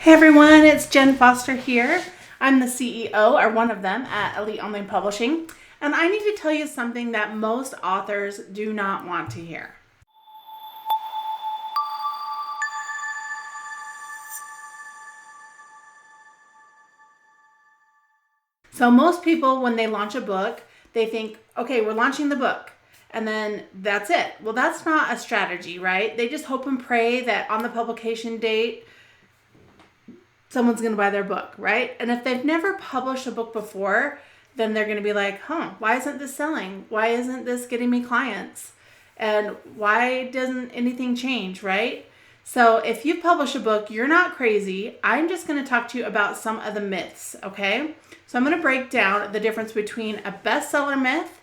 Hey everyone, it's Jen Foster here. I'm the CEO, or one of them, at Elite Online Publishing, and I need to tell you something that most authors do not want to hear. So most people, when they launch a book, they think, okay, we're launching the book, and then that's it. Well, that's not a strategy, right? They just hope and pray that on the publication date, someone's going to buy their book, right? And if they've never published a book before, then they're going to be like, why isn't this selling? Why isn't this getting me clients? And why doesn't anything change, right? So if you publish a book, you're not crazy. I'm just going to talk to you about some of the myths, okay? So I'm going to break down the difference between a bestseller myth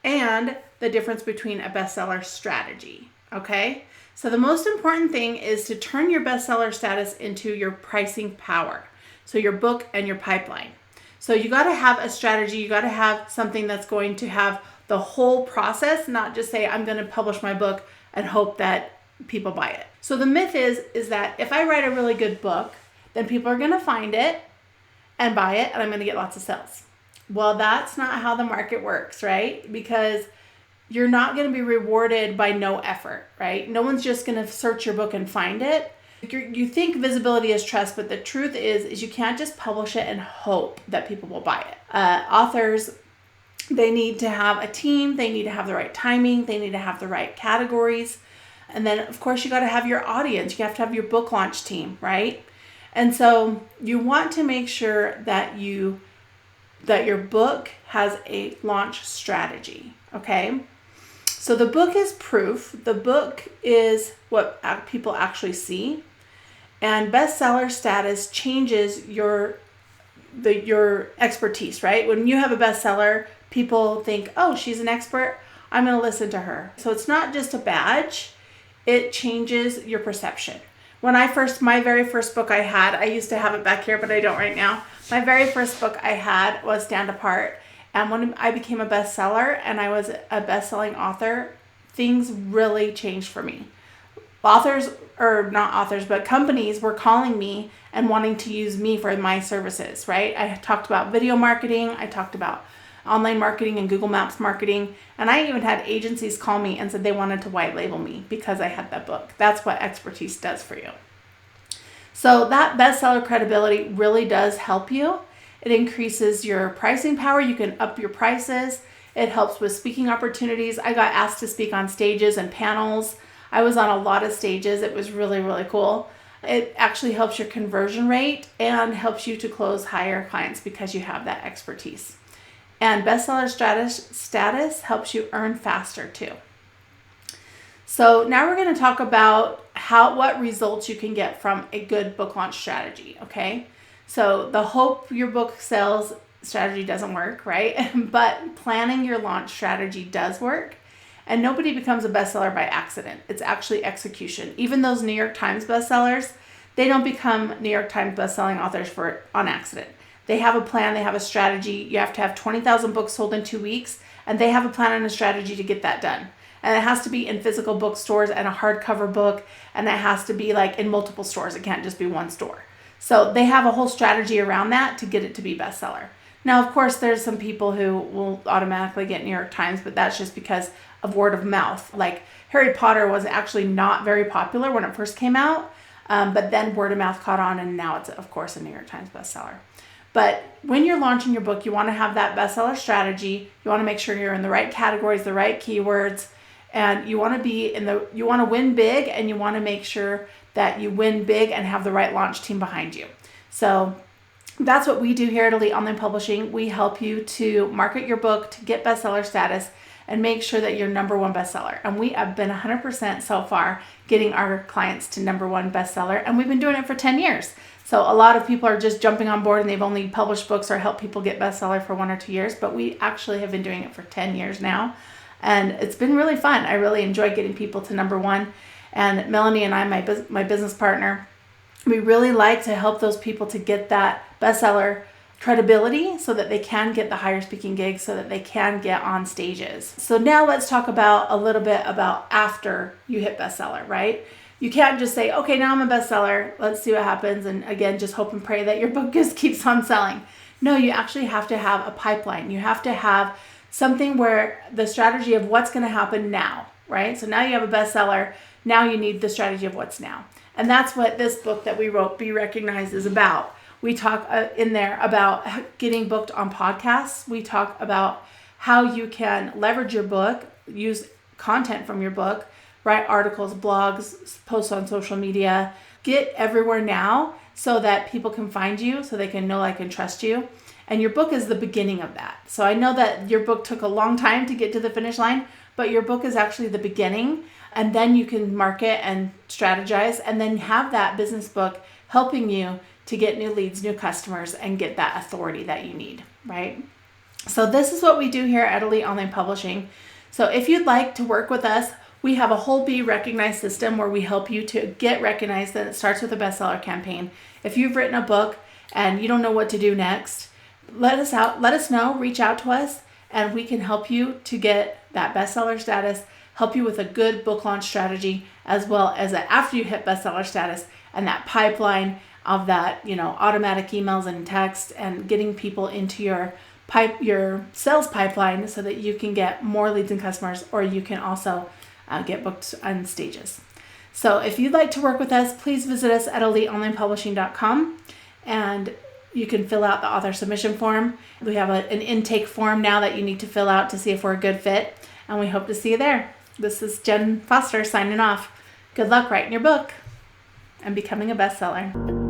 and the difference between a bestseller strategy, okay? So the most important thing is to turn your bestseller status into your pricing power. So your book and your pipeline. So you got to have a strategy. You got to have something that's going to have the whole process, not just say, I'm going to publish my book and hope that people buy it. So the myth is that if I write a really good book, then people are going to find it and buy it, and I'm going to get lots of sales. Well, that's not how the market works, right? Because you're not going to be rewarded by no effort, right? No one's just going to search your book and find it. You think visibility is trust, but the truth is you can't just publish it and hope that people will buy it. Authors, they need to have a team. They need to have the right timing. They need to have the right categories. And then, of course, you got to have your audience. You have to have your book launch team, right? And so you want to make sure that your book has a launch strategy, okay? So the book is proof. The book is what people actually see. And bestseller status changes your expertise, right? When you have a bestseller, people think, oh, she's an expert, I'm going to listen to her. So it's not just a badge. It changes your perception. My very first book I used to have it back here, but I don't right now. My very first book I had was Stand Apart. And when I became a bestseller and I was a best-selling author, things really changed for me. Companies were calling me and wanting to use me for my services, right? I talked about video marketing. I talked about online marketing and Google Maps marketing. And I even had agencies call me and said they wanted to white label me because I had that book. That's what expertise does for you. So that bestseller credibility really does help you. It increases your pricing power. You can up your prices. It helps with speaking opportunities. I got asked to speak on stages and panels. I was on a lot of stages. It was really, really cool. It actually helps your conversion rate and helps you to close higher clients because you have that expertise. And bestseller status helps you earn faster too. So now we're going to talk about what results you can get from a good book launch strategy, okay? So the hope your book sells strategy doesn't work, right? But planning your launch strategy does work. And nobody becomes a bestseller by accident. It's actually execution. Even those New York Times bestsellers, they don't become New York Times bestselling authors on accident. They have a plan, they have a strategy. You have to have 20,000 books sold in 2 weeks, and they have a plan and a strategy to get that done. And it has to be in physical bookstores and a hardcover book, and it has to be like in multiple stores. It can't just be one store. So they have a whole strategy around that to get it to be bestseller. Now, of course, there's some people who will automatically get New York Times, but that's just because of word of mouth. Like Harry Potter was actually not very popular when it first came out, but then word of mouth caught on, and now it's, of course, a New York Times bestseller. But when you're launching your book, you want to have that bestseller strategy. You want to make sure you're in the right categories, the right keywords, and you want to win big, and you want to make sure that you win big and have the right launch team behind you. So that's what we do here at Elite Online Publishing. We help you to market your book, to get bestseller status, and make sure that you're number one bestseller. And we have been 100% so far getting our clients to number one bestseller, and we've been doing it for 10 years. So a lot of people are just jumping on board and they've only published books or helped people get bestseller for 1 or 2 years, but we actually have been doing it for 10 years now. And it's been really fun. I really enjoy getting people to number one. And Melanie and I, my business partner, we really like to help those people to get that bestseller credibility so that they can get the higher speaking gigs, so that they can get on stages. So now let's talk about a little bit about after you hit bestseller, right? you can't just say, okay, now I'm a bestseller. Let's see what happens. And again, just hope and pray that your book just keeps on selling. No, you actually have to have a pipeline. You have to have something where the strategy of what's going to happen now, right? So now you have a bestseller. Now you need the strategy of what's now. And that's what this book that we wrote, Be Recognized, is about. We talk in there about getting booked on podcasts. We talk about how you can leverage your book, use content from your book, write articles, blogs, post on social media, get everywhere now so that people can find you, so they can know, like, and trust you. And your book is the beginning of that. So I know that your book took a long time to get to the finish line, but your book is actually the beginning. And then you can market and strategize and then have that business book helping you to get new leads, new customers, and get that authority that you need, right? So this is what we do here at Elite Online Publishing. So if you'd like to work with us, we have a whole Be Recognized system where we help you to get recognized, and it starts with a bestseller campaign. If you've written a book and you don't know what to do next, let us know, reach out to us, and we can help you to get that bestseller status, help you with a good book launch strategy, as well as after you hit bestseller status and that pipeline of that, automatic emails and text and getting people into your sales pipeline so that you can get more leads and customers, or you can also get booked on stages. So if you'd like to work with us, please visit us at eliteonlinepublishing.com, and you can fill out the author submission form. We have an intake form now that you need to fill out to see if we're a good fit, and we hope to see you there. This is Jenn Foster signing off. Good luck writing your book and becoming a bestseller.